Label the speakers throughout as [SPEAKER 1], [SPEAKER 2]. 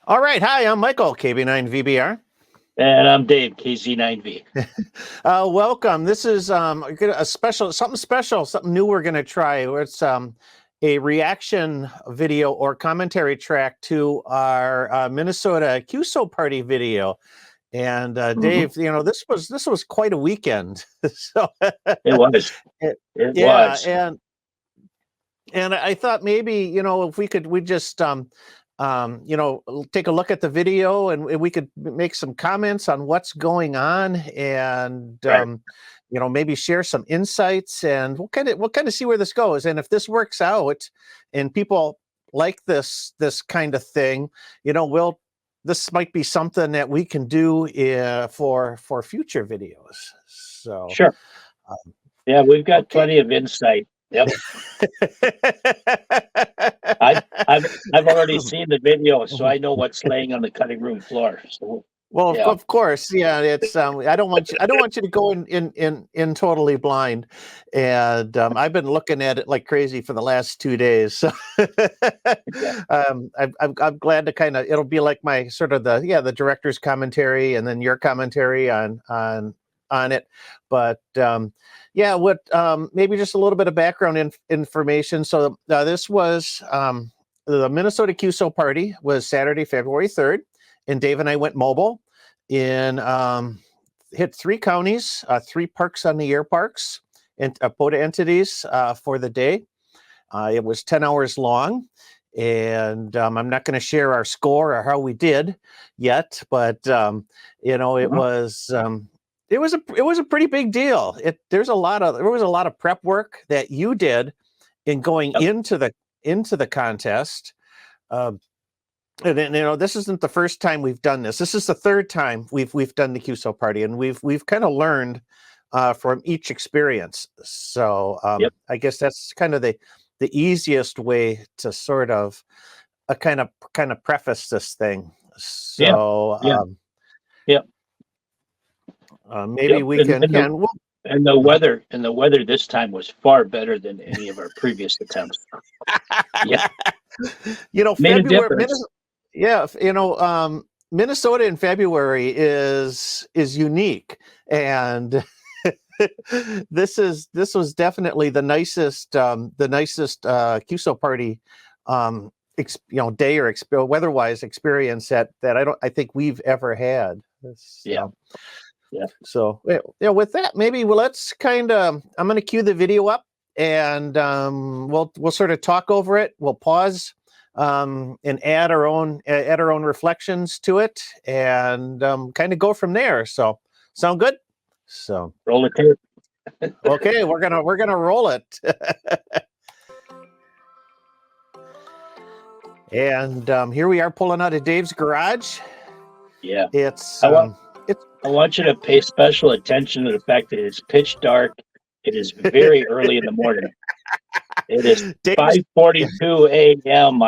[SPEAKER 1] All right. Hi, I'm Michael, KB9VBR.
[SPEAKER 2] And I'm Dave, KZ9V.
[SPEAKER 1] Welcome. This is a special, something new we're going to try. It's a reaction video or commentary track to our Minnesota QSO Party video. And Dave, this was quite a weekend. So
[SPEAKER 2] It was. It was.
[SPEAKER 1] And I thought maybe if we just take a look at the video and we could make some comments on what's going on and,
[SPEAKER 2] right.
[SPEAKER 1] Maybe share some insights, and we'll kind of see where this goes. And if this works out and people like this kind of thing, this might be something that we can do for future videos. So
[SPEAKER 2] sure. Yeah, we've got plenty of insight. Yep. I've already seen the video, so I know what's laying on the cutting room floor. So,
[SPEAKER 1] well, yeah. Of course, yeah. It's I don't want you to go in totally blind, and I've been looking at it like crazy for the last 2 days. So I'm glad to kind of, it'll be like my sort of the director's commentary and then your commentary on it, but what maybe just a little bit of background information. So this was the Minnesota QSO Party was Saturday, February 3rd, and Dave and I went mobile in hit 3 counties, 3 parks on the air parks and POTA entities for the day. It was 10 hours long, and I'm not going to share our score or how we did yet, but it was. It was a pretty big deal. There was a lot of prep work that you did in going into the contest. And this isn't the first time we've done this. This is the 3rd time we've done the QSO Party, and we've kind of learned from each experience. So I guess that's kind of the easiest way to sort of kind of preface this thing. So maybe we can.
[SPEAKER 2] And the weather this time was far better than any of our previous attempts. Yeah,
[SPEAKER 1] February. Minnesota in February is unique, and this was definitely the nicest QSO Party day or weather-wise experience that I think we've ever had.
[SPEAKER 2] Yeah.
[SPEAKER 1] So with that, maybe let's I'm going to cue the video up, and we'll sort of talk over it. We'll pause and add our own reflections to it, and kind of go from there. So sound good? So
[SPEAKER 2] roll the tape.
[SPEAKER 1] Okay, we're gonna roll it. And here we are pulling out of Dave's garage.
[SPEAKER 2] Yeah,
[SPEAKER 1] it's.
[SPEAKER 2] I want you to pay special attention to the fact that it's pitch dark. It is very early in the morning. It is 5:42 a.m.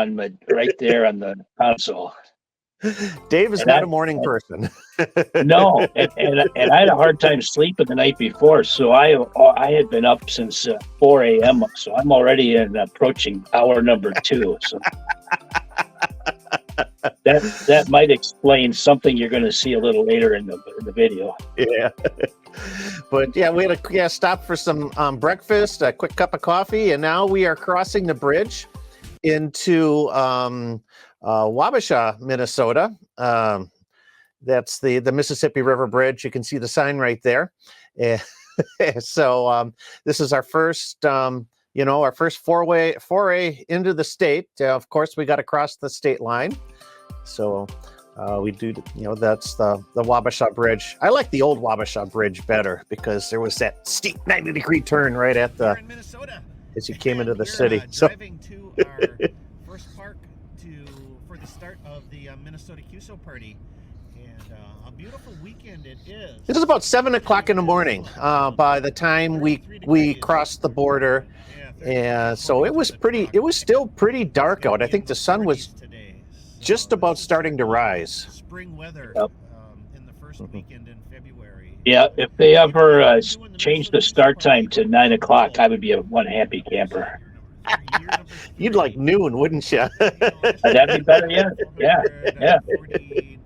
[SPEAKER 2] right there on the console.
[SPEAKER 1] Dave is not a morning person.
[SPEAKER 2] No, and I had a hard time sleeping the night before, so I had been up since 4 a.m. So I'm already approaching hour number 2. So. That might explain something you're going to see a little later in the video.
[SPEAKER 1] Yeah, but we had to stop for some breakfast, a quick cup of coffee, and now we are crossing the bridge into Wabasha, Minnesota. That's the Mississippi River Bridge. You can see the sign right there. So this is our first. Our first foray into the state. Of course, we got to cross the state line. So we do, that's the Wabasha Bridge. I like the old Wabasha Bridge better because there was that steep 90-degree turn right at as you came into the city. So
[SPEAKER 3] driving to our first park for the start of the Minnesota QSO Party. And a beautiful weekend it is.
[SPEAKER 1] This is about 7 o'clock in the morning by the time we crossed the border. And so it was still pretty dark out. I think the sun was just about starting to rise.
[SPEAKER 3] Spring weather in the first weekend in February.
[SPEAKER 2] Yeah, if they ever change the start time to 9 o'clock, I would be one happy camper.
[SPEAKER 1] You'd like noon, wouldn't you?
[SPEAKER 2] That'd be better, yeah. Yeah, yeah.
[SPEAKER 3] 40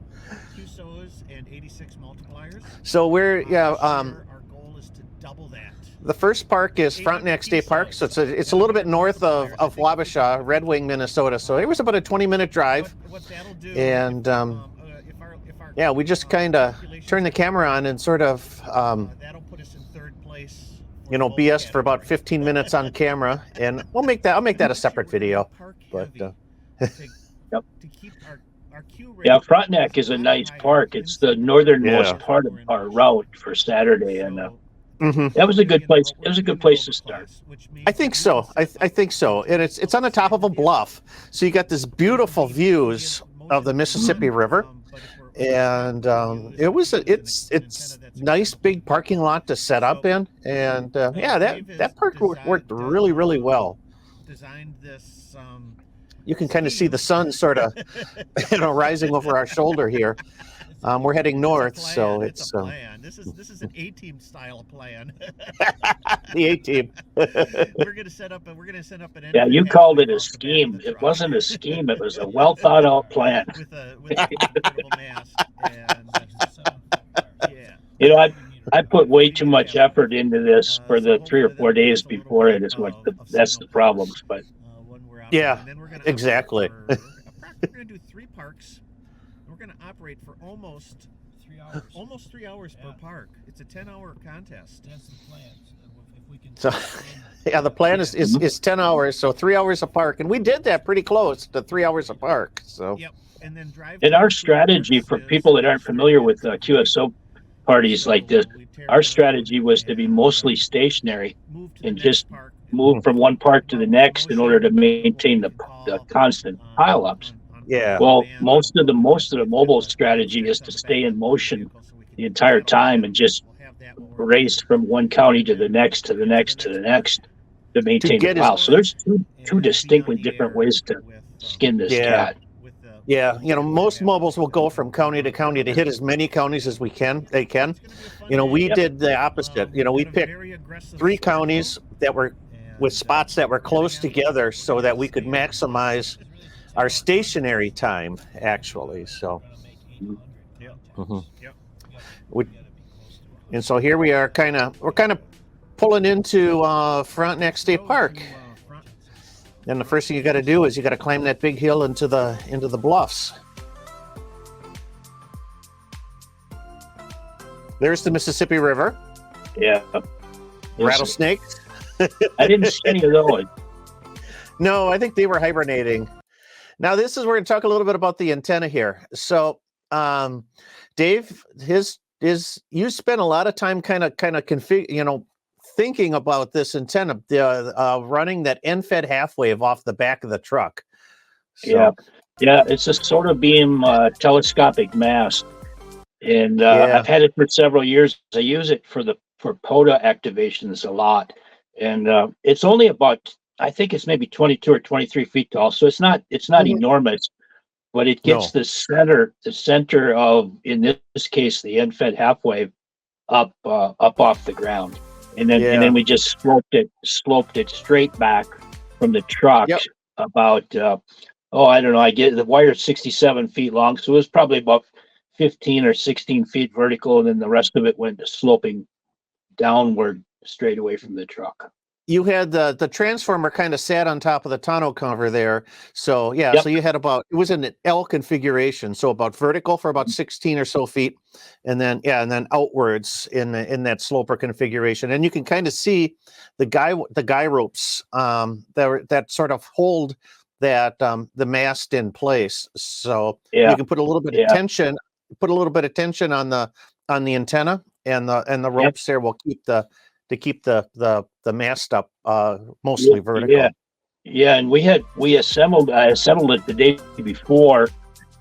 [SPEAKER 3] QSOs and 86 multipliers.
[SPEAKER 1] So we're
[SPEAKER 3] This year, our goal is to double that.
[SPEAKER 1] the first park is Frontenac State Park, so it's a little bit north of Wabasha, Red Wing, Minnesota. So it was about a 20-minute drive,
[SPEAKER 3] What that'll do,
[SPEAKER 1] and
[SPEAKER 3] if our
[SPEAKER 1] yeah, we just kind of turn the camera on and sort of
[SPEAKER 3] that'll put us in third place.
[SPEAKER 1] you know, BS for about 15 minutes on camera, and I'll make that a separate video. But
[SPEAKER 2] Yep.
[SPEAKER 3] to keep our Q rate.
[SPEAKER 2] Yeah, Frontenac is a nice park. It's the northernmost part of our route for Saturday, and that was a good place. It was a good place to start.
[SPEAKER 1] I think so. I think so. And it's on the top of a bluff, so you got this beautiful views of the Mississippi River, and it's nice big parking lot to set up in, and yeah, that park worked really well.
[SPEAKER 3] Designed this.
[SPEAKER 1] You can kind of see the sun sort of rising over our shoulder here. We're heading north, so it's
[SPEAKER 3] a plan. This is an A-team style plan.
[SPEAKER 1] The A-team.
[SPEAKER 3] We're gonna set up an.
[SPEAKER 2] Yeah, you called it a scheme. It wasn't a scheme. It was a well thought out plan.
[SPEAKER 3] With a portable mast. And, yeah.
[SPEAKER 2] You know, I put way too much effort into this for the 3 or 4 days before it. That's the problems, but.
[SPEAKER 1] Yeah, exactly.
[SPEAKER 3] We're gonna do 3 parks. We're going to operate for almost 3 hours. Almost 3 hours per park. It's a 10-hour contest. That's the plan. If we can.
[SPEAKER 1] So, yeah, the plan is 10 hours, so 3 hours a park, and we did that pretty close to 3 hours a park. So.
[SPEAKER 3] Yep. And then drive.
[SPEAKER 2] And our strategy for people that aren't familiar with QSO parties like this, our strategy was to be mostly stationary and just move from one park to the next in order to maintain the constant pileups.
[SPEAKER 1] Yeah.
[SPEAKER 2] Well, most of the mobile strategy is to stay in motion the entire time and just race from one county to the next to the next to the next to maintain the pile. So there's two distinctly different ways to skin this cat.
[SPEAKER 1] Yeah, you know, most mobiles will go from county to county to hit as many counties as they can. You know, we did the opposite. You know, we picked 3 counties that were with spots that were close together so that we could maximize our stationary time, actually. So, and so here we are, we're kind of pulling into Frontenac State Park. And the first thing you got to do is you got to climb that big hill into the bluffs. There's the Mississippi River.
[SPEAKER 2] Yeah.
[SPEAKER 1] Rattlesnakes.
[SPEAKER 2] I didn't see any of those.
[SPEAKER 1] No, I think they were hibernating. Now, this is where we're going to talk a little bit about the antenna here. So, Dave, you spent a lot of time kind of thinking about this antenna, running that end-fed half wave off the back of the truck. So,
[SPEAKER 2] yeah, it's a sort of beam telescopic mast, and I've had it for several years. I use it for POTA activations a lot, and it's only about, I think it's maybe 22 or 23 feet tall, so it's not enormous, but it gets the center of, in this case, the end-fed half wave up off the ground. And then we just sloped it straight back from the truck about I don't know, I get the wire 67 feet long, so it was probably about 15 or 16 feet vertical, and then the rest of it went sloping downward straight away from the truck.
[SPEAKER 1] You had the transformer kind of sat on top of the tonneau cover there. So so you had it was in an L configuration, so about vertical for about 16 or so feet, and then outwards in that sloper configuration. And you can kind of see the guy ropes that sort of hold that the mast in place. So you can put a little bit of tension, on the antenna, and the ropes there will keep the mast up mostly vertical.
[SPEAKER 2] Yeah, and I assembled it the day before.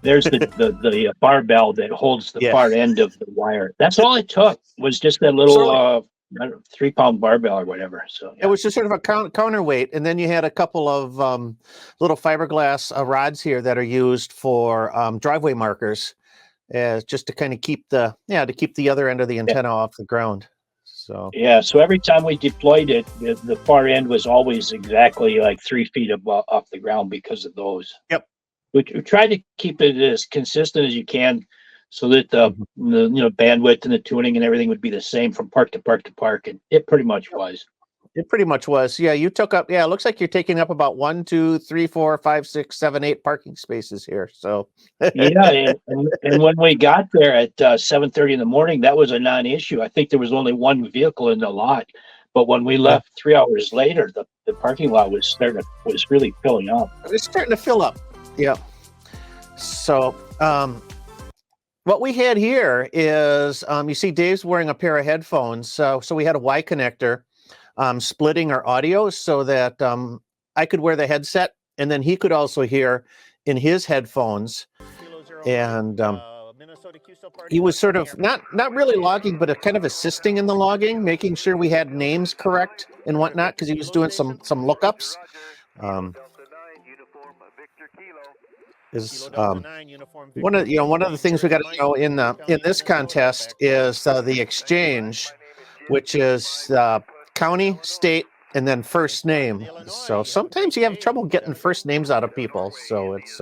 [SPEAKER 2] There's the barbell that holds the far end of the wire. That's all it took, was just that little 3-pound barbell or whatever. So
[SPEAKER 1] it was just sort of a counterweight, and then you had a couple of little fiberglass rods here that are used for driveway markers, just to kind of keep the other end of the antenna off the ground.
[SPEAKER 2] Yeah, so every time we deployed it, the far end was always exactly like 3 feet off the ground because of those.
[SPEAKER 1] Yep.
[SPEAKER 2] We tried to keep it as consistent as you can, so that the bandwidth and the tuning and everything would be the same from park to park to park, and it pretty much was.
[SPEAKER 1] It pretty much was. Yeah, you took up. Yeah, it looks like you're taking up about 1, 2, 3, 4, 5, 6, 7, 8 parking spaces here. So
[SPEAKER 2] Yeah, and when we got there at 7:30 in the morning, that was a non-issue. I think there was only one vehicle in the lot, but when we left 3 hours later, the parking lot was really filling up.
[SPEAKER 1] It's starting to fill up. Yeah. So what we had here is you see Dave's wearing a pair of headphones. So we had a Y connector. Splitting our audio so that I could wear the headset and then he could also hear in his headphones. And
[SPEAKER 3] Minnesota QSO Party.
[SPEAKER 1] he was sort of not really logging, but kind of assisting in the logging, making sure we had names correct and whatnot, because he was doing some lookups. Is one of the things we got to know in this contest is the exchange, which is county, state, and then first name. So sometimes you have trouble getting first names out of people. So it's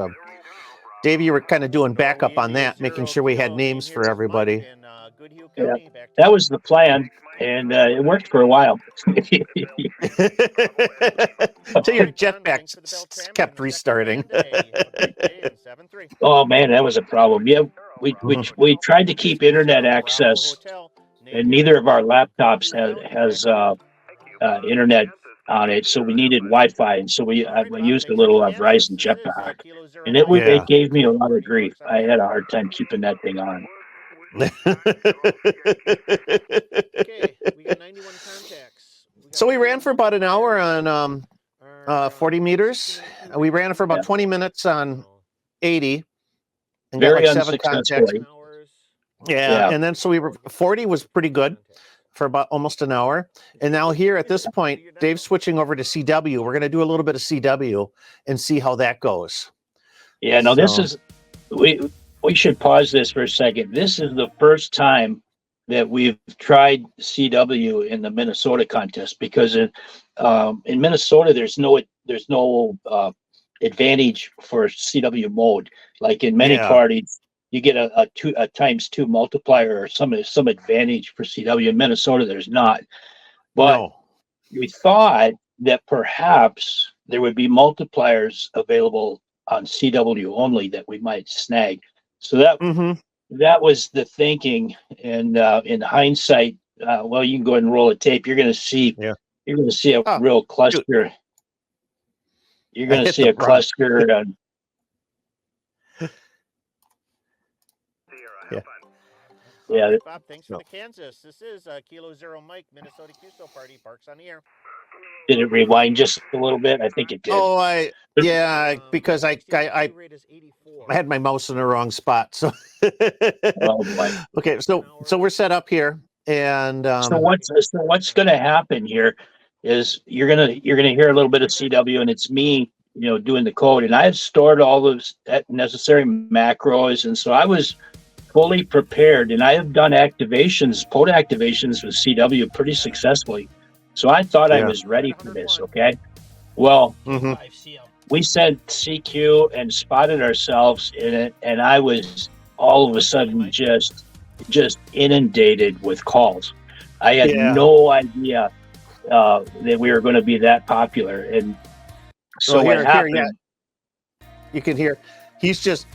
[SPEAKER 1] Dave, you were kind of doing backup on that, making sure we had names for everybody.
[SPEAKER 2] Yeah, that was the plan, and it worked for a while.
[SPEAKER 1] Until your jetpack kept restarting.
[SPEAKER 2] Oh man, that was a problem. Yeah, we tried to keep internet access, and neither of our laptops has internet on it, so we needed Wi-Fi, and so I used a little Verizon jetpack, and it gave me a lot of grief. I had a hard time keeping that thing on.
[SPEAKER 3] Okay, we got 91 contacts.
[SPEAKER 1] So we ran for about an hour on 40 meters. We ran for about 20 minutes on 80 and
[SPEAKER 2] Very
[SPEAKER 1] got like 7 contacts.
[SPEAKER 2] Yeah,
[SPEAKER 1] and then so 40 was pretty good for about almost an hour. And now here at this point, Dave's switching over to CW. We're going to do a little bit of CW and see how that goes.
[SPEAKER 2] Yeah, no, this is we should pause this for a second. This is the first time that we've tried CW in the Minnesota contest, because in Minnesota there's no advantage for CW mode. Like in many parties, you get a ×2 multiplier or some advantage for CW. In Minnesota, there's not. But we thought that perhaps there would be multipliers available on CW only that we might snag. So that was the thinking. And in hindsight, well, you can go ahead and roll a tape. You're going to see a real cluster. Dude. You're going to see a cluster. Yeah.
[SPEAKER 3] Bob, thanks for the Kansas. This is Kilo Zero Mike, Minnesota QSO Party, Parks on the air.
[SPEAKER 2] Did it rewind just a little bit? I think it did.
[SPEAKER 1] Oh, because I had my mouse in the wrong spot. So
[SPEAKER 2] oh boy.
[SPEAKER 1] Okay, so we're set up here, and
[SPEAKER 2] so what's going to happen here is you're gonna hear a little bit of CW, and it's me, doing the code, and I've stored all those necessary macros, and so I was fully prepared, and I have done POTA activations with CW pretty successfully. So I thought I was ready for this, okay? Well, we sent CQ and spotted ourselves in it, and I was all of a sudden just inundated with calls. I had no idea that we were going to be that popular. And so what happened...
[SPEAKER 1] You can hear... He's just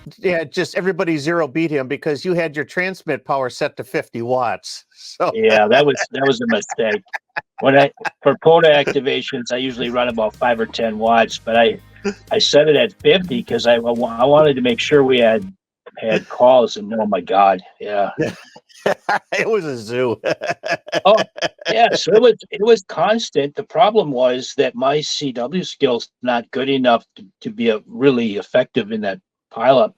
[SPEAKER 1] everybody zero beat him because you had your transmit power set to 50 watts. So
[SPEAKER 2] yeah, that was a mistake. For POTA activations, I usually run about 5 or 10 watts, but I set it at 50 because I wanted to make sure we had calls, and oh my God, yeah.
[SPEAKER 1] It was a zoo.
[SPEAKER 2] Oh yeah, so it was constant. The problem was that my CW skills not good enough to be really effective in that pileup,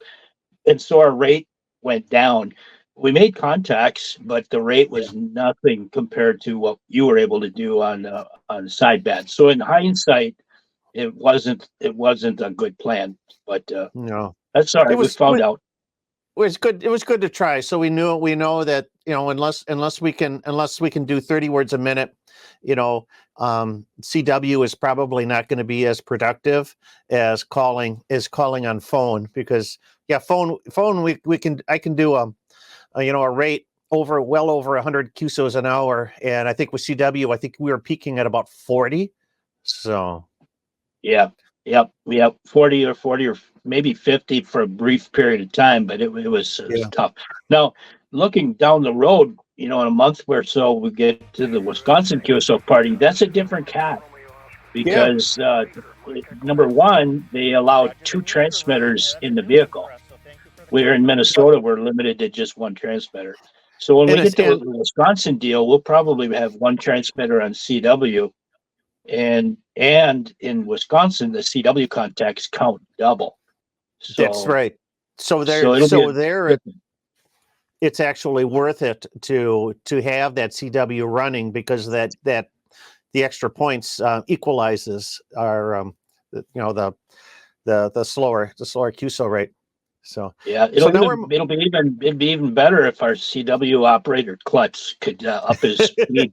[SPEAKER 2] and so our rate went down. We made contacts, but the rate was nothing compared to what you were able to do on sideband. So in hindsight, it wasn't a good plan. But no, that's all right. We found out.
[SPEAKER 1] It was good. It was good to try. So we know that unless we can do 30 words a minute, CW is probably not going to be as productive as calling on phone, because phone I can do a rate well over 100 QSOs an hour, and I think with CW I think we were peaking at about 40. So
[SPEAKER 2] yep 40 or maybe 50 for a brief period of time, but it was tough. Now, looking down the road, in a month or so we get to the Wisconsin QSO Party. That's a different cat, because number one, they allow 2 transmitters in the vehicle. We're in Minnesota, we're limited to just 1 transmitter. So when we get to the Wisconsin deal, we'll probably have 1 transmitter on CW, and in Wisconsin, the CW contacts count double. So,
[SPEAKER 1] that's right. So it's actually worth it to have that CW running, because that the extra points equalizes our the slower QSO rate. So it'll be even better if our CW operator Klutz could up his speed.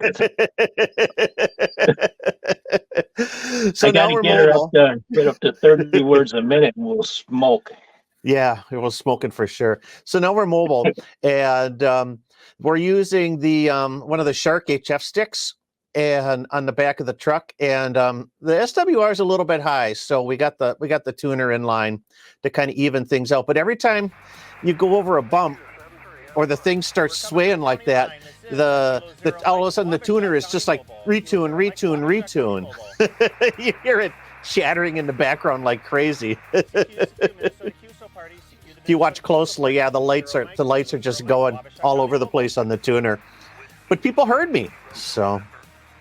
[SPEAKER 1] So now we're mobile.
[SPEAKER 2] Get up to 30 words a minute, and we'll smoke.
[SPEAKER 1] Yeah, it was smoking for sure. So now we're mobile, and we're using the one of the Shark HF sticks and on the back of the truck, and the SWR is a little bit high, so we got the tuner in line to kind of even things out. But every time you go over a bump or the thing starts swaying like that, the all of a sudden the tuner is just like retune. You hear it shattering in the background like crazy. If you watch closely, the lights are just going all over the place on the tuner. But people heard me, so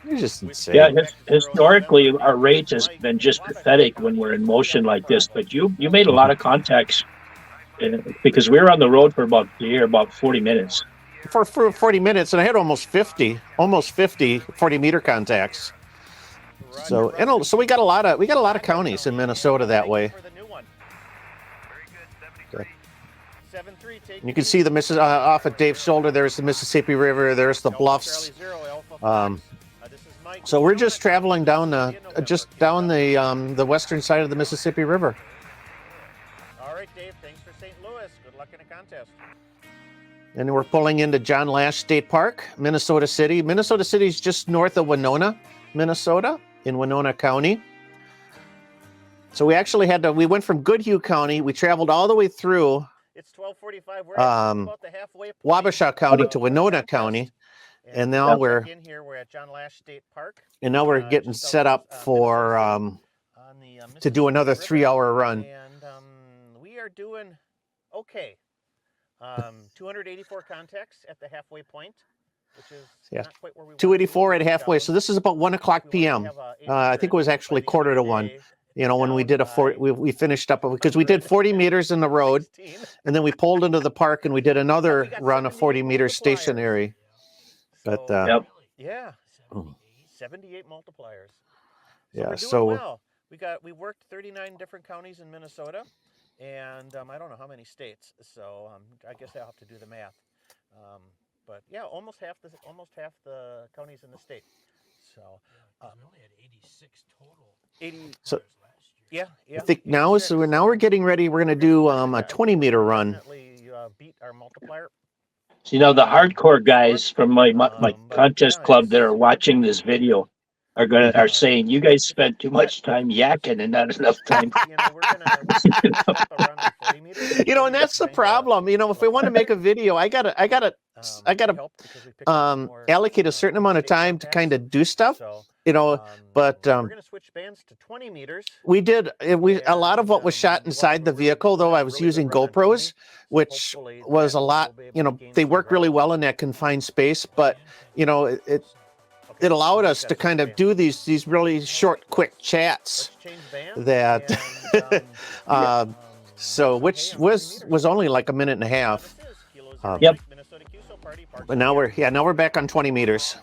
[SPEAKER 1] you're just insane.
[SPEAKER 2] Yeah, historically our rate has been just pathetic when we're in motion like this. But you made a lot of contacts, because we were on the road for about 40 minutes.
[SPEAKER 1] For 40 minutes, and I had almost 50 40-meter contacts. So we got a lot of counties in Minnesota that way. You can see the off at Dave's shoulder. There's the Mississippi River. There's the bluffs. So we're just traveling down the western side of the Mississippi River.
[SPEAKER 3] All right, Dave. Thanks for St. Louis. Good luck in the contest.
[SPEAKER 1] And we're pulling into John Lash State Park, Minnesota City. Minnesota City is just north of Winona, Minnesota, in Winona County. So we actually we went from Goodhue County. We traveled all the way through.
[SPEAKER 3] It's 12:45. We're about the halfway point.
[SPEAKER 1] Wabasha County to Winona County, and now we're
[SPEAKER 3] at John Lash State Park.
[SPEAKER 1] And now we're getting set up for to do another 3-hour run.
[SPEAKER 3] And we are doing okay. 284 contacts at the halfway point, which is not quite where we want
[SPEAKER 1] 284 at halfway. So this is about 1:00 p.m. I think it was actually 1:45. When we did we finished up because we did 40 meters in the road, and then we pulled into the park and we did another run of 40 meters stationary. But
[SPEAKER 3] 78 multipliers.
[SPEAKER 1] Yeah,
[SPEAKER 3] so we worked 39 different counties in Minnesota, and I don't know how many states. So I guess I'll have to do the math. But yeah, almost half the counties in the state. So
[SPEAKER 4] we only had 86 total.
[SPEAKER 3] 80.
[SPEAKER 1] So
[SPEAKER 3] yeah.
[SPEAKER 1] I think now we're getting ready. We're going to do a 20-meter run.
[SPEAKER 3] Beat our multiplier.
[SPEAKER 2] So, the hardcore guys from my contest club that are watching this video are saying you guys spent too much time yakking and not enough time.
[SPEAKER 1] And that's the problem. If we want to make a video, I gotta allocate a certain amount of time to kind of do stuff. But
[SPEAKER 3] we're gonna switch bands to 20 meters.
[SPEAKER 1] We did. A lot of what was shot inside the vehicle, though. I was using GoPros, which was a lot. They work really well in that confined space, but it allowed us to kind of do these really short, quick chats. So which was only like a minute and a half.
[SPEAKER 2] Yep.
[SPEAKER 1] But now we're back on 20 meters.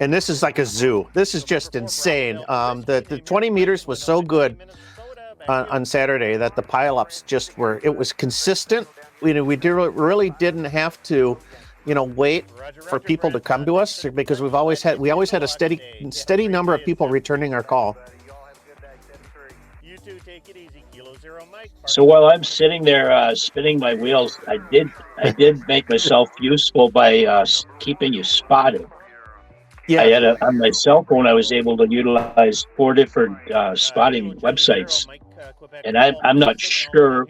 [SPEAKER 1] And this is like a zoo. This is just insane. The 20 meters was so good on Saturday that the pileups it was consistent. We really didn't have to, wait for people to come to us, because we always had a steady number of people returning our call.
[SPEAKER 3] You two take it easy. Kilo Zero Mike.
[SPEAKER 2] So while I'm sitting there spinning my wheels, I did make myself useful by keeping you spotted.
[SPEAKER 1] Yeah.
[SPEAKER 2] I had on my cell phone, I was able to utilize 4 different spotting websites, and I'm not sure,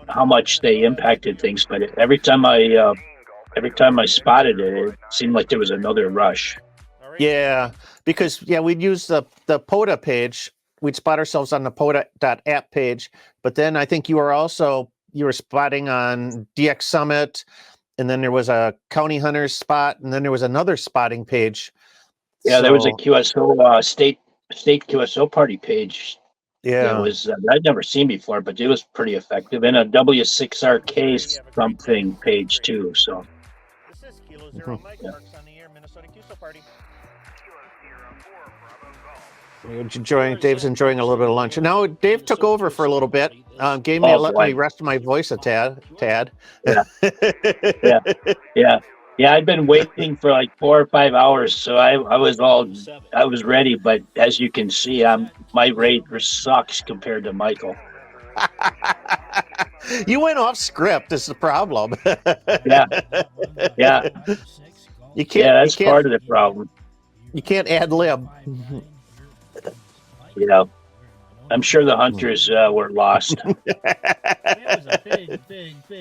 [SPEAKER 2] how much they impacted things, but every time I spotted it, it seemed like there was another rush.
[SPEAKER 1] Yeah, because we'd use the POTA page. We'd spot ourselves on the POTA.app page, but then I think you were spotting on DX Summit, and then there was a County Hunters spot, and then there was another spotting page.
[SPEAKER 2] Yeah, there was a QSO state QSO Party page.
[SPEAKER 1] Yeah,
[SPEAKER 2] it was I'd never seen before, but it was pretty effective, and a W6RK something page too. So
[SPEAKER 3] this is Kilo Zero Mike. Parks on the air, Minnesota QSO Party.
[SPEAKER 1] Dave's enjoying a little bit of lunch. And now Dave took over for a little bit. Gave me let me rest my voice a tad.
[SPEAKER 2] Yeah. I'd been waiting for like 4 or 5 hours, so I was ready. But as you can see, my rate sucks compared to Michael.
[SPEAKER 1] You went off script. Is the problem?
[SPEAKER 2] Yeah.
[SPEAKER 1] You can't.
[SPEAKER 2] Yeah, that's part of the problem.
[SPEAKER 1] You can't ad lib.
[SPEAKER 2] I'm sure the hunters were lost.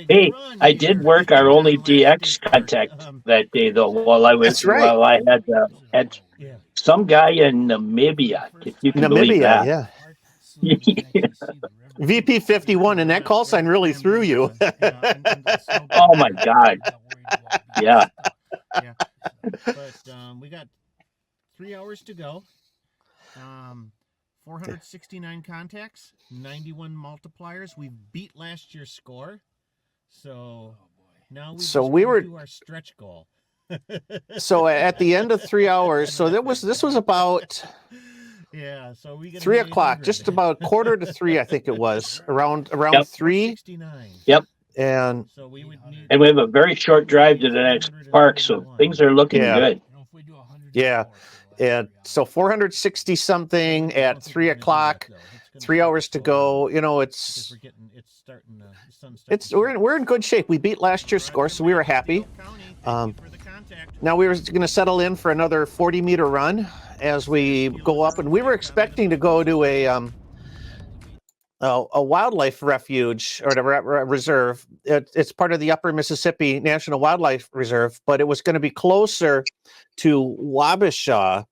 [SPEAKER 2] Hey, I did work our only DX contact that day, though. While I had some guy in Namibia, if you can believe that.
[SPEAKER 1] Yeah. VP 51, and that call sign really threw you.
[SPEAKER 2] Oh my God! Yeah.
[SPEAKER 4] But we got 3 hours to go. 469 contacts, 91 multipliers. We beat last year's score, so now we were do our stretch goal.
[SPEAKER 1] So at the end of 3 hours, so this was about
[SPEAKER 4] so we get
[SPEAKER 1] 3 o'clock, just about 2:45, I think it was around 3.
[SPEAKER 2] Yep.
[SPEAKER 1] And
[SPEAKER 2] so we have a very short drive to the next park, so things are looking good.
[SPEAKER 1] Yeah. And so 460 something at 3 o'clock, 3 hours to go. We're in good shape. We beat last year's score, so we were happy. Now we were going to settle in for another 40-meter run as we go up, and we were expecting to go to a wildlife refuge or a reserve. It's part of the Upper Mississippi National Wildlife Reserve, but it was going to be closer to Wabasha,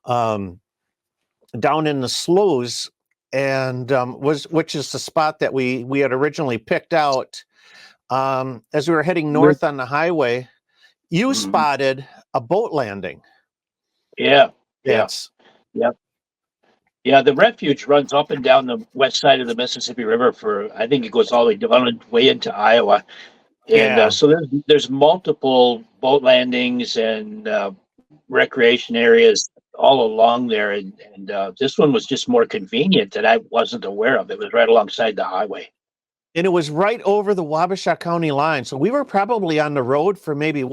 [SPEAKER 1] down in the sloughs, and which is the spot that we had originally picked out. As we were heading north on the highway, you spotted a boat landing.
[SPEAKER 2] Yeah.
[SPEAKER 1] Yes.
[SPEAKER 2] Yep. Yeah, the refuge runs up and down the west side of the Mississippi River I think it goes all the way into Iowa. And so there's multiple boat landings and recreation areas all along there. And this one was just more convenient that I wasn't aware of. It was right alongside the highway.
[SPEAKER 1] And it was right over the Wabasha County line. So we were probably on the road for maybe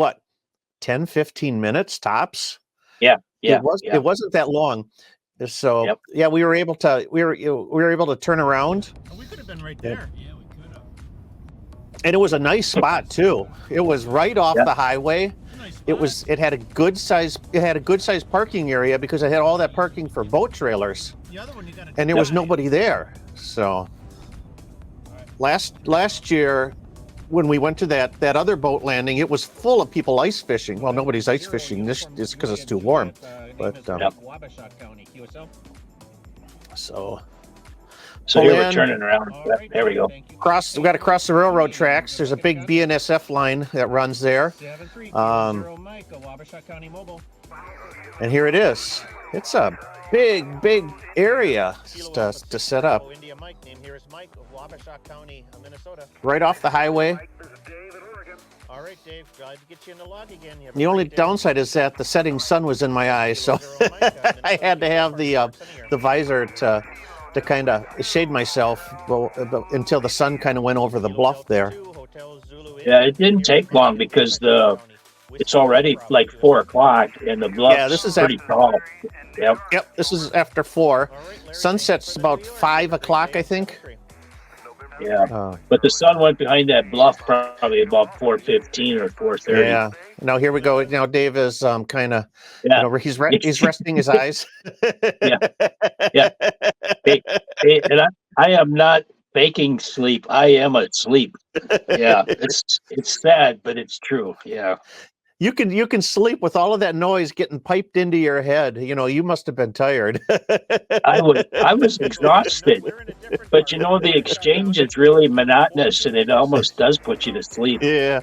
[SPEAKER 1] 10, 15 minutes tops.
[SPEAKER 2] Yeah.
[SPEAKER 1] It wasn't that long. So we were able to turn around.
[SPEAKER 4] We could have been right there. Yeah, we could have.
[SPEAKER 1] And it was a nice spot too. It was right off the highway. It had a good size parking area because it had all that parking for boat trailers.
[SPEAKER 4] The other one
[SPEAKER 1] and there was nobody there. So last year when we went to that other boat landing, it was full of people ice fishing. Well, nobody's ice fishing this is because it's too warm. But
[SPEAKER 4] Wabasha County QSO.
[SPEAKER 2] So here we're turning around. There we go.
[SPEAKER 1] We got to cross the railroad tracks. There's a big BNSF line that runs there. And here it is. It's a big area to set up.
[SPEAKER 3] India Mike, name here is Mike of Wabasha County, Minnesota.
[SPEAKER 1] Right off the highway.
[SPEAKER 3] All right, Dave, glad to get you in the log again.
[SPEAKER 1] The only downside is that the setting sun was in my eyes, so I had to have the visor to kind of shade myself until the sun kind of went over the bluff there.
[SPEAKER 3] Hotel Zulu
[SPEAKER 2] Yeah, it didn't take long because it's already like 4 o'clock and the bluff's
[SPEAKER 1] this is
[SPEAKER 2] pretty tall. Yep.
[SPEAKER 1] Yep, this is after 4. Sunset's about 5 o'clock, I think.
[SPEAKER 2] Yeah, but the sun went behind that bluff probably about 4:15 or 4:30.
[SPEAKER 1] Yeah. Now here we go. Now Dave is kind of,
[SPEAKER 2] Yeah.
[SPEAKER 1] he's resting his eyes.
[SPEAKER 2] Yeah. Hey, and I am not faking sleep. I am asleep. Yeah, it's sad, but it's true. Yeah.
[SPEAKER 1] You can sleep with all of that noise getting piped into your head. You must have been tired.
[SPEAKER 2] I was exhausted, but the exchange is really monotonous, and it almost does put you to sleep.
[SPEAKER 1] Yeah.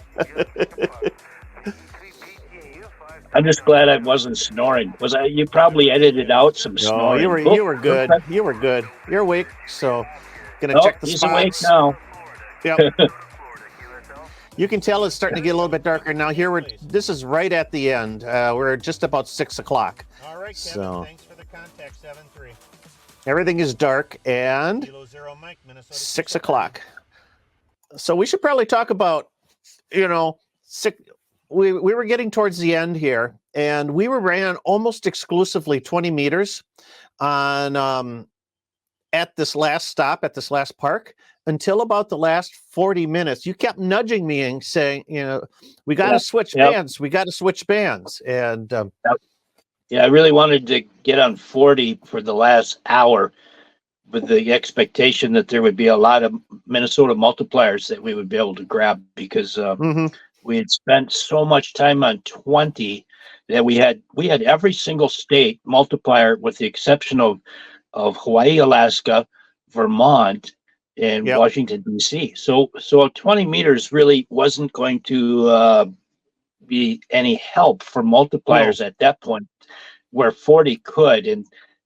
[SPEAKER 2] I'm just glad I wasn't snoring. You probably edited out some snoring.
[SPEAKER 1] No, you were good. You were good. You're awake, so gonna check the
[SPEAKER 2] he's
[SPEAKER 1] spots.
[SPEAKER 2] awake now.
[SPEAKER 1] Yep. You can tell it's starting to get a little bit darker now. This is right at the end. We're just about 6 o'clock.
[SPEAKER 4] All right, Kevin,
[SPEAKER 1] So
[SPEAKER 4] thanks for the contact, 7-3.
[SPEAKER 1] everything is dark and
[SPEAKER 4] Kilo 0 Mike, Minnesota
[SPEAKER 1] 6
[SPEAKER 4] QSO
[SPEAKER 1] o'clock. So we should probably talk about, we were getting towards the end here, and we ran almost exclusively 20 meters on at this last stop, at this last park, until about the last 40 minutes. You kept nudging me and saying, we got to switch bands. We got to switch bands. And
[SPEAKER 2] yeah, I really wanted to get on 40 for the last hour with the expectation that there would be a lot of Minnesota multipliers that we would be able to grab because we had spent so much time on 20 that we had every single state multiplier with the exception of Hawaii, Alaska, Vermont, and Washington, D.C. So 20 meters really wasn't going to be any help for multipliers at that point where 40 could.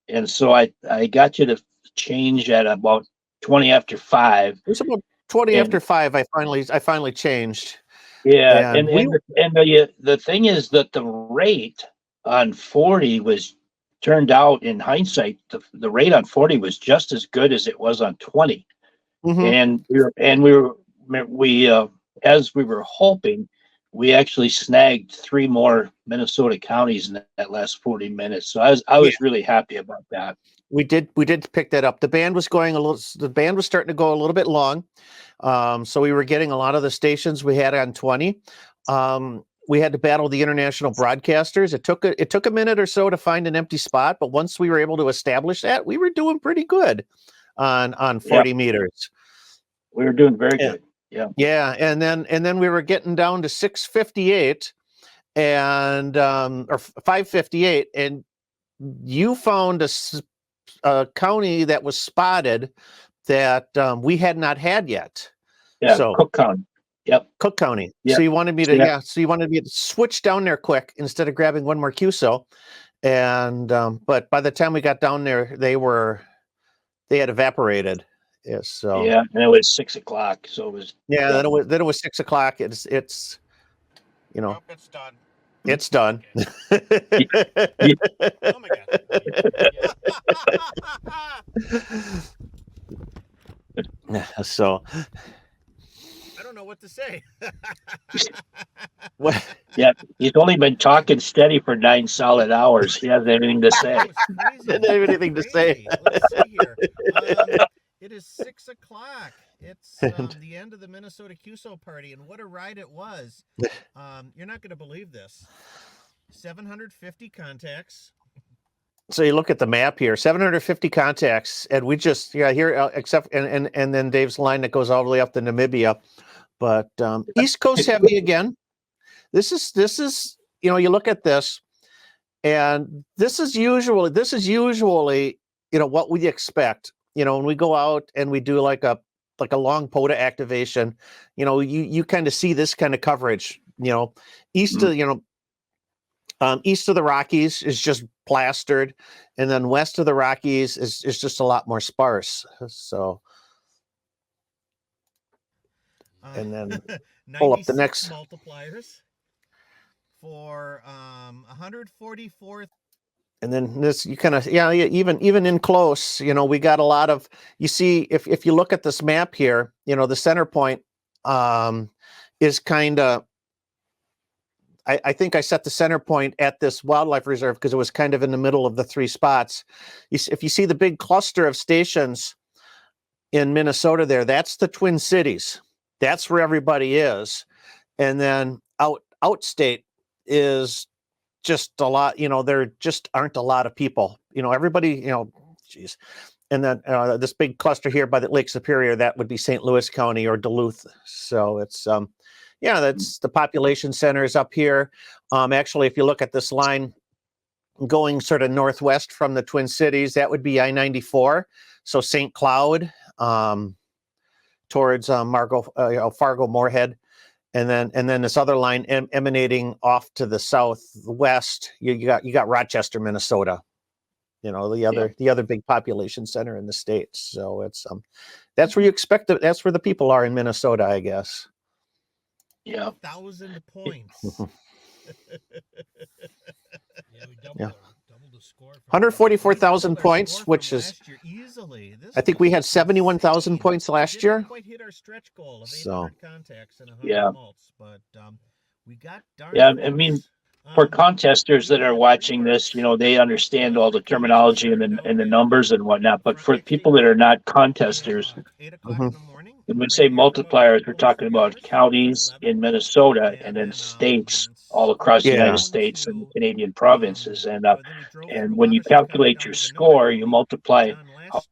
[SPEAKER 2] And so I got you to change at about 20 after 5.
[SPEAKER 1] It was about 20 after 5. I finally changed.
[SPEAKER 2] Yeah. And the thing is that the rate on 40 was turned out in hindsight, the rate on 40 was just as good as it was on 20. And we as we were hoping, we actually snagged 3 more Minnesota counties in that last 40 minutes. So I was really happy about that.
[SPEAKER 1] We did pick that up. The band was starting to go a little bit long. So we were getting a lot of the stations we had on 20. We had to battle the international broadcasters. It took a minute or so to find an empty spot, but once we were able to establish that, we were doing pretty good on 40 meters.
[SPEAKER 2] We were doing very good. Yeah.
[SPEAKER 1] Yeah. And then we were getting down to 658 and or 558, and you found a county that was spotted that we had not had yet.
[SPEAKER 2] Yeah,
[SPEAKER 1] so
[SPEAKER 2] Cook County. Yep.
[SPEAKER 1] Cook County.
[SPEAKER 2] Yep.
[SPEAKER 1] So you wanted me to so you wanted me to switch down there quick instead of grabbing one more QSO. And but by the time we got down there, they had evaporated. Yeah, so
[SPEAKER 2] yeah, and it was 6 o'clock. So it was
[SPEAKER 1] then it was 6 o'clock. It's
[SPEAKER 4] it's done.
[SPEAKER 1] It's done.
[SPEAKER 4] Oh my god.
[SPEAKER 1] So
[SPEAKER 4] I don't know what to say.
[SPEAKER 1] what?
[SPEAKER 2] Yeah, he's only been talking steady for 9 solid hours. He hasn't anything to say.
[SPEAKER 1] Didn't have anything to say.
[SPEAKER 4] Let's see here. It is 6 o'clock. It's the end of the Minnesota QSO Party, and what a ride it was. You're not going to believe this. 750 contacts.
[SPEAKER 1] So you look at the map here, 750 contacts, and we just here except and then Dave's line that goes all the way up to Namibia, but East Coast heavy again. This is you look at this, and this is usually what we expect. When we go out and we do like a long POTA activation, you kind of see this kind of coverage. East of the Rockies is just plastered, and then west of the Rockies is just a lot more sparse. So, and then pull up the next
[SPEAKER 4] multipliers for 144.
[SPEAKER 1] And then this, you kind of, even in close, we got a lot of, you see, if you look at this map here, the center point is kind of, I think I set the center point at this wildlife reserve because it was kind of in the middle of the three spots. If you see the big cluster of stations in Minnesota there, that's the Twin Cities. That's where everybody is. And then outstate is just a lot, there just aren't a lot of people. Everybody, geez. And then this big cluster here by the Lake Superior, that would be St. Louis County or Duluth. So it's, that's the population centers up here. Actually, if you look at this line going sort of northwest from the Twin Cities, that would be I-94. So St. Cloud towards Fargo, Moorhead. And then this other line emanating off to the southwest, you got Rochester, Minnesota. The other big population center in the state. So it's that's where you expect it. That's where the people are in Minnesota, I guess.
[SPEAKER 2] Yeah.
[SPEAKER 4] 1,000 points.
[SPEAKER 1] Yeah. 144,000 points, which is
[SPEAKER 4] easily.
[SPEAKER 1] I think we had 71,000 points last year.
[SPEAKER 4] Quite hit our stretch goal of 800
[SPEAKER 1] So
[SPEAKER 4] contacts and 100 mults, but we got darn
[SPEAKER 2] I mean, for contesters that are watching this, they understand all the terminology and the numbers and whatnot. But for people that are not contesters, when we say multipliers, we're talking about counties in Minnesota and then states all across the United States and Canadian provinces. And when you calculate your score, you multiply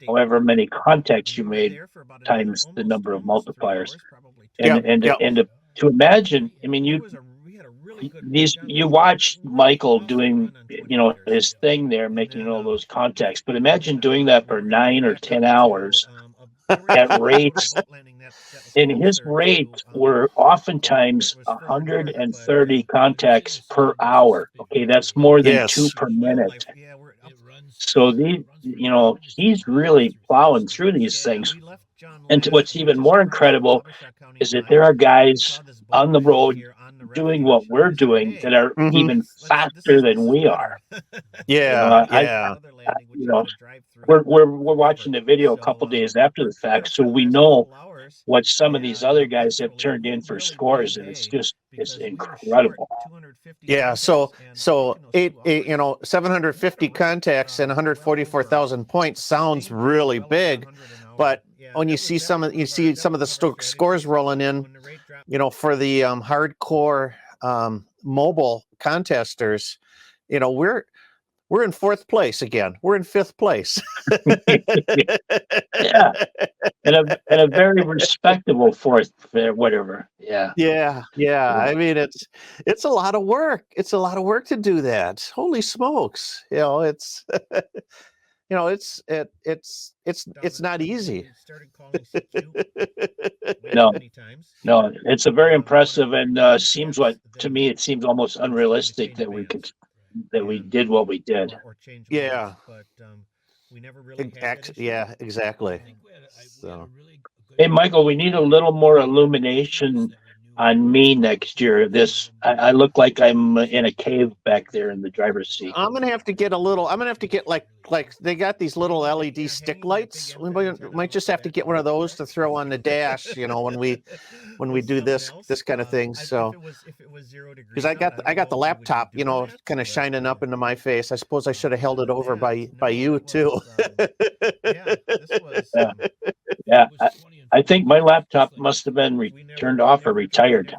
[SPEAKER 2] however many contacts you made times the number of multipliers. And to imagine, I mean, you watch Michael doing, his thing there, making all those contacts, but imagine doing that for 9 or 10 hours at rates, and his rates were oftentimes 130 contacts per hour. Okay, that's more than 2 per minute. So he's really plowing through these things. And what's even more incredible is that there are guys on the road doing what we're doing that are even faster than we are. We're watching the video a couple days after the fact, so we know what some of these other guys have turned in for scores, and it's incredible.
[SPEAKER 1] Yeah, so 750 contacts and 144,000 points sounds really big, but when you see some of the scores rolling in, for the hardcore mobile contesters, we're in fourth place again. We're in fifth place.
[SPEAKER 2] Yeah, and a very respectable fourth, whatever. Yeah.
[SPEAKER 1] I mean, it's a lot of work. It's a lot of work to do that. Holy smokes! It's it's not easy.
[SPEAKER 2] No, it's a very impressive and to me it seems almost unrealistic that we did what we did.
[SPEAKER 1] Yeah.
[SPEAKER 4] But we never really
[SPEAKER 1] exactly. So,
[SPEAKER 2] hey, Michael, we need a little more illumination on me next year. I look like I'm in a cave back there in the driver's seat.
[SPEAKER 1] I'm gonna have to get like they got these little LED stick lights. We might just have to get one of those to throw on the dash, when we do this kind of thing. So because I got the laptop, kind of shining up into my face. I suppose I should have held it over by you too.
[SPEAKER 2] Yeah. I think my laptop must have been turned off or retired.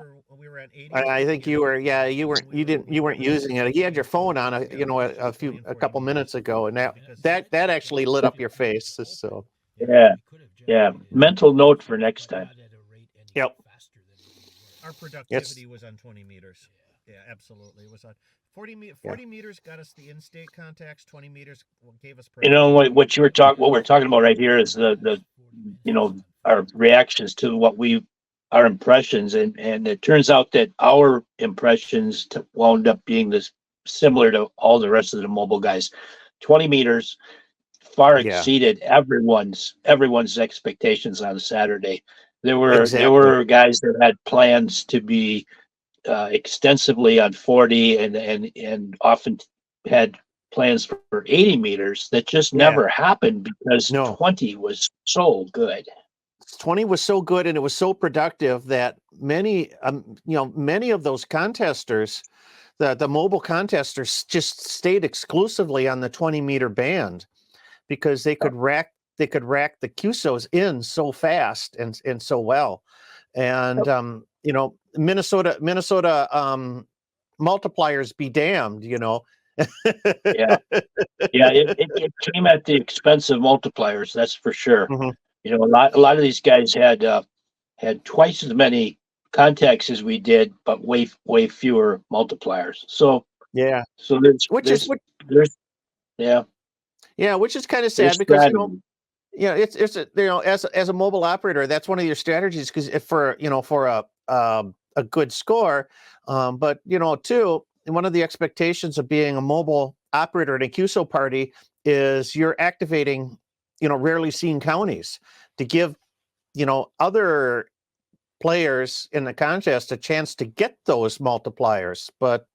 [SPEAKER 1] I think you weren't using it. You had your phone on a couple minutes ago, and that actually lit up your face. So
[SPEAKER 2] yeah. Mental note for next time.
[SPEAKER 1] Yep.
[SPEAKER 4] Our productivity was on 20 meters. Yeah, absolutely. It was on 40 meters got us the in-state contacts. 20 meters gave us.
[SPEAKER 2] What we're talking about right here is the our reactions to our impressions, and it turns out that our impressions wound up being similar to all the rest of the mobile guys. 20 meters far exceeded everyone's expectations on Saturday. There were guys that had plans to be extensively on 40 and often had plans for 80 meters that just never happened because 20 was so good.
[SPEAKER 1] 20 was so good and it was so productive that many, many of those contesters, the mobile contesters, just stayed exclusively on the 20-meter band because they could rack the QSOs in so fast and so well. And Minnesota multipliers be damned,
[SPEAKER 2] Yeah, it came at the expense of multipliers, that's for sure.
[SPEAKER 1] Mhm.
[SPEAKER 2] A lot of these guys had twice as many contacts as we did, but way fewer multipliers. So
[SPEAKER 1] Yeah,
[SPEAKER 2] there's
[SPEAKER 1] which is
[SPEAKER 2] yeah,
[SPEAKER 1] which is kind of
[SPEAKER 2] there's
[SPEAKER 1] sad because
[SPEAKER 2] strategy.
[SPEAKER 1] as a mobile operator, that's one of your strategies because if for a good score, but too, one of the expectations of being a mobile operator in a QSO party is you're activating rarely seen counties to give other players in the contest a chance to get those multipliers. But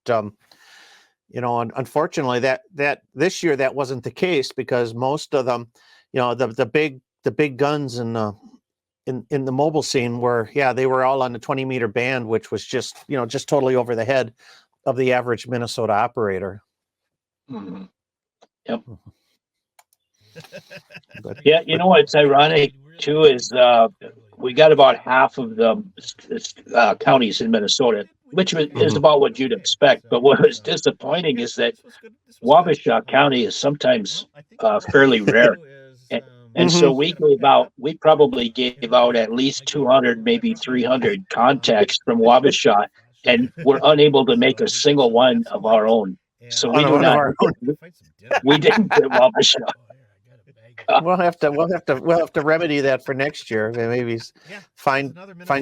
[SPEAKER 1] unfortunately, that this year that wasn't the case because most of them, the big guns in the mobile scene were they were all on the 20-meter band, which was just totally over the head of the average Minnesota operator.
[SPEAKER 2] Mhm. Yep.
[SPEAKER 1] But,
[SPEAKER 2] Yeah, what's ironic too is we got about half of the counties in Minnesota, which is about what you'd expect. But what was disappointing is that Wabasha County is sometimes fairly rare. And so we probably gave out at least 200, maybe 300 contacts from Wabasha, and we're unable to make a single one of our own. So we didn't get Wabasha.
[SPEAKER 1] We'll have to remedy that for next year. Maybe find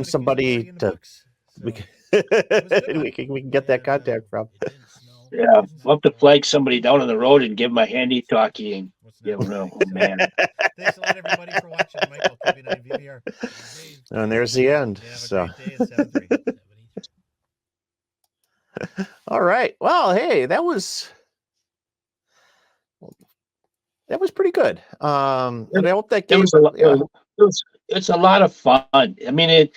[SPEAKER 1] somebody to we can get that contact from.
[SPEAKER 2] Yeah, we'll have to flag somebody down on the road and give them a handy talkie and give them oh man.
[SPEAKER 4] Thanks a lot, everybody, for watching. Michael, KB9VBR.
[SPEAKER 1] And there's the end. So. All right. Well, hey, that was pretty good. And I hope that gave.
[SPEAKER 2] It's a lot of fun. I mean,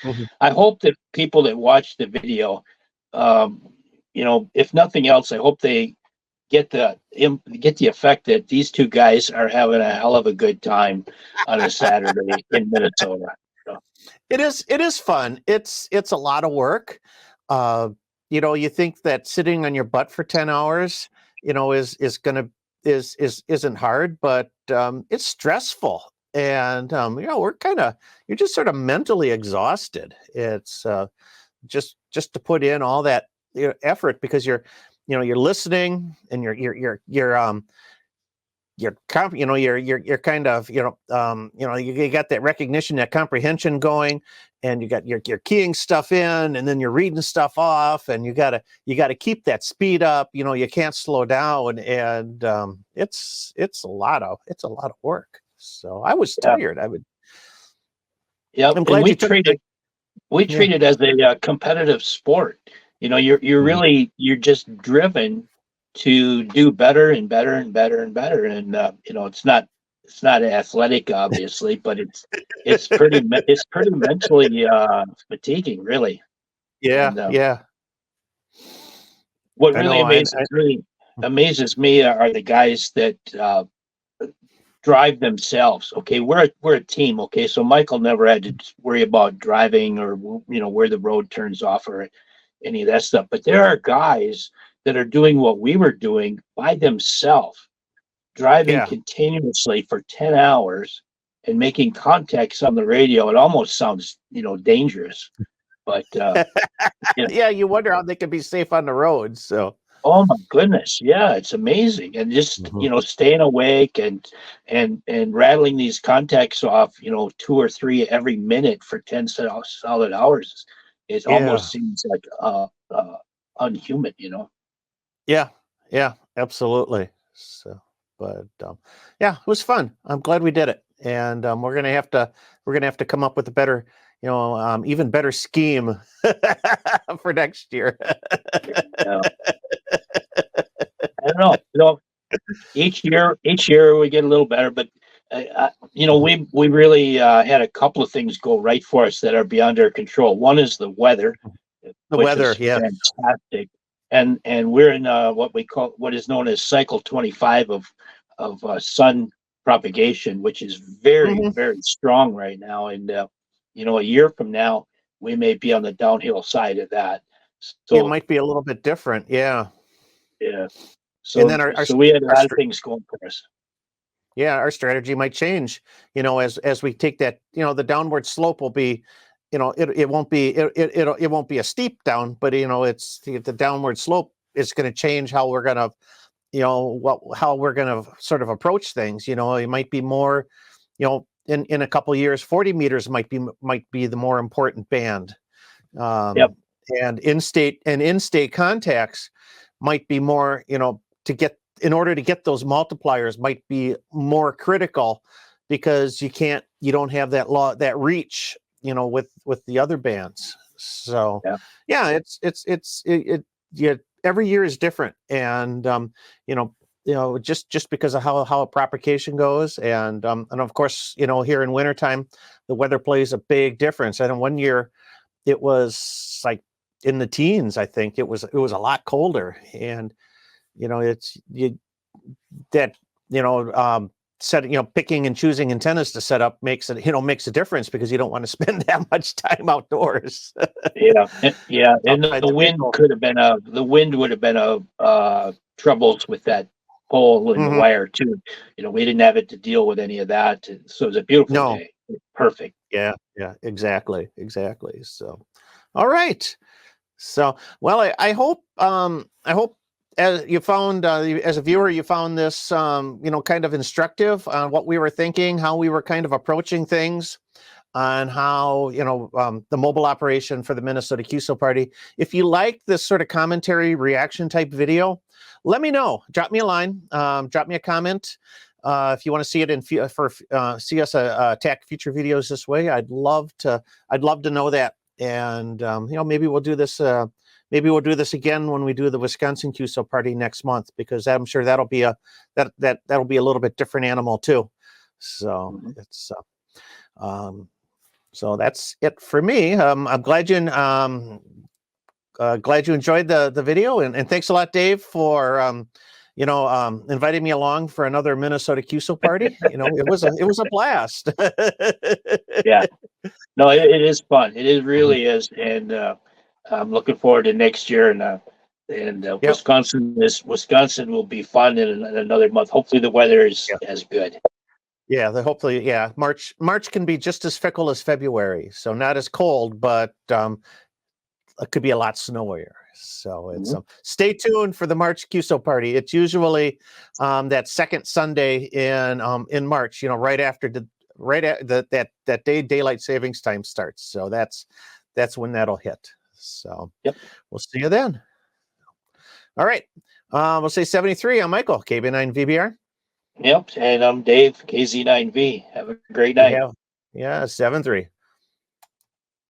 [SPEAKER 2] I hope that people that watch the video, if nothing else, I hope they get the effect that these two guys are having a hell of a good time on a Saturday in Minnesota. So.
[SPEAKER 1] It is fun. It's a lot of work. You think that sitting on your butt for 10 hours, isn't hard, but it's stressful. And you're just sort of mentally exhausted. It's just to put in all that effort because you're listening and you're kind of you got that recognition, that comprehension going, and you got you're keying stuff in, and then you're reading stuff off, and you gotta keep that speed up. You can't slow down, and it's a lot of work. So I was tired.
[SPEAKER 2] I'm glad we treat it as a competitive sport. You're really you're just driven to do better and better and better and better. And it's not athletic, obviously, but it's pretty mentally fatiguing, really.
[SPEAKER 1] Yeah,
[SPEAKER 2] and,
[SPEAKER 1] yeah.
[SPEAKER 2] What really amazes me are the guys that drive themselves. Okay, we're a team. Okay, so Michael never had to worry about driving or where the road turns off or any of that stuff. But there are guys that are doing what we were doing by themselves, driving continuously for 10 hours and making contacts on the radio. It almost sounds dangerous, but
[SPEAKER 1] yeah, you wonder how they can be safe on the road. So.
[SPEAKER 2] Oh my goodness, yeah, it's amazing, and just staying awake and rattling these contacts off, 2 or 3 every minute for 10 solid hours. It almost seems like unhuman,
[SPEAKER 1] Yeah, absolutely. So, but it was fun. I'm glad we did it, and we're gonna have to come up with a better, even better scheme for next year.
[SPEAKER 2] Yeah. I don't know. Each year we get a little better, but You know, we really had a couple of things go right for us that are beyond our control. One is the weather,
[SPEAKER 1] The
[SPEAKER 2] which
[SPEAKER 1] weather,
[SPEAKER 2] is
[SPEAKER 1] yeah.
[SPEAKER 2] fantastic, and we're in what is known as cycle 25 of sun propagation, which is very
[SPEAKER 1] Mhm.
[SPEAKER 2] very strong right now. And you know, a year from now, we may be on the downhill side of that.
[SPEAKER 1] It
[SPEAKER 2] So
[SPEAKER 1] might be a little bit different, yeah.
[SPEAKER 2] yeah,
[SPEAKER 1] And
[SPEAKER 2] so
[SPEAKER 1] then
[SPEAKER 2] so we had a
[SPEAKER 1] our
[SPEAKER 2] lot of
[SPEAKER 1] str-
[SPEAKER 2] things going for us.
[SPEAKER 1] yeah, our strategy might change, as we take that, the downward slope will be, it won't be, it won't be a steep down, but it's the downward slope is going to change how we're going to, how we're going to sort of approach things. It might be more, in a couple of years, 40 meters might be the more important band.
[SPEAKER 2] Yep.
[SPEAKER 1] And in-state contacts might be more, in order to get those multipliers might be more critical, because you don't have that reach, with the other bands. So
[SPEAKER 2] Yeah.
[SPEAKER 1] yeah, yeah, every year is different. And just because of how a propagation goes. And of course, here in wintertime, the weather plays a big difference. And in one year, it was like in the teens. I think it was a lot colder. And it's that set picking and choosing antennas to set up makes a difference, because you don't want to spend that much time outdoors.
[SPEAKER 2] Yeah, and
[SPEAKER 1] Outside
[SPEAKER 2] the
[SPEAKER 1] the
[SPEAKER 2] wind
[SPEAKER 1] vehicle.
[SPEAKER 2] could have been the wind would have been troubles with that pole and the
[SPEAKER 1] Mhm.
[SPEAKER 2] wire too. You know, we didn't have it to deal with any of that, so it was a beautiful
[SPEAKER 1] No.
[SPEAKER 2] day. Perfect.
[SPEAKER 1] Yeah, exactly. So all right. So, well, I hope as you found, as a viewer, you found this, kind of instructive on what we were thinking, how we were kind of approaching things, on how, the mobile operation for the Minnesota QSO Party. If you like this sort of commentary reaction type video, let me know. Drop me a line. Drop me a comment. If you want to see it see us attack future videos this way, I'd love to know that. And maybe we'll do this. Maybe we'll do this again when we do the Wisconsin QSO Party next month, because I'm sure that'll be that'll be a little bit different animal too. So
[SPEAKER 2] Mhm.
[SPEAKER 1] it's so that's it for me. I'm glad you enjoyed the video, and thanks a lot, Dave, for inviting me along for another Minnesota QSO Party. It was a blast.
[SPEAKER 2] Yeah, no, it is fun. It really is, and I'm looking forward to next year. And
[SPEAKER 1] Yep.
[SPEAKER 2] Wisconsin will be fun in another month. Hopefully, the weather is
[SPEAKER 1] Yeah.
[SPEAKER 2] as good.
[SPEAKER 1] Yeah. Hopefully, yeah. March can be just as fickle as February, so not as cold, but it could be a lot snowier. So it's
[SPEAKER 2] Mhm.
[SPEAKER 1] stay tuned for the March QSO Party. It's usually that second Sunday in March. Right after that day daylight savings time starts. So that's when that'll hit. So
[SPEAKER 2] Yep.
[SPEAKER 1] we'll see you then. All right. We'll say 73. I'm Michael, KB9VBR.
[SPEAKER 2] Yep, and I'm Dave, KZ9V. Have a great night.
[SPEAKER 1] Yeah. 73.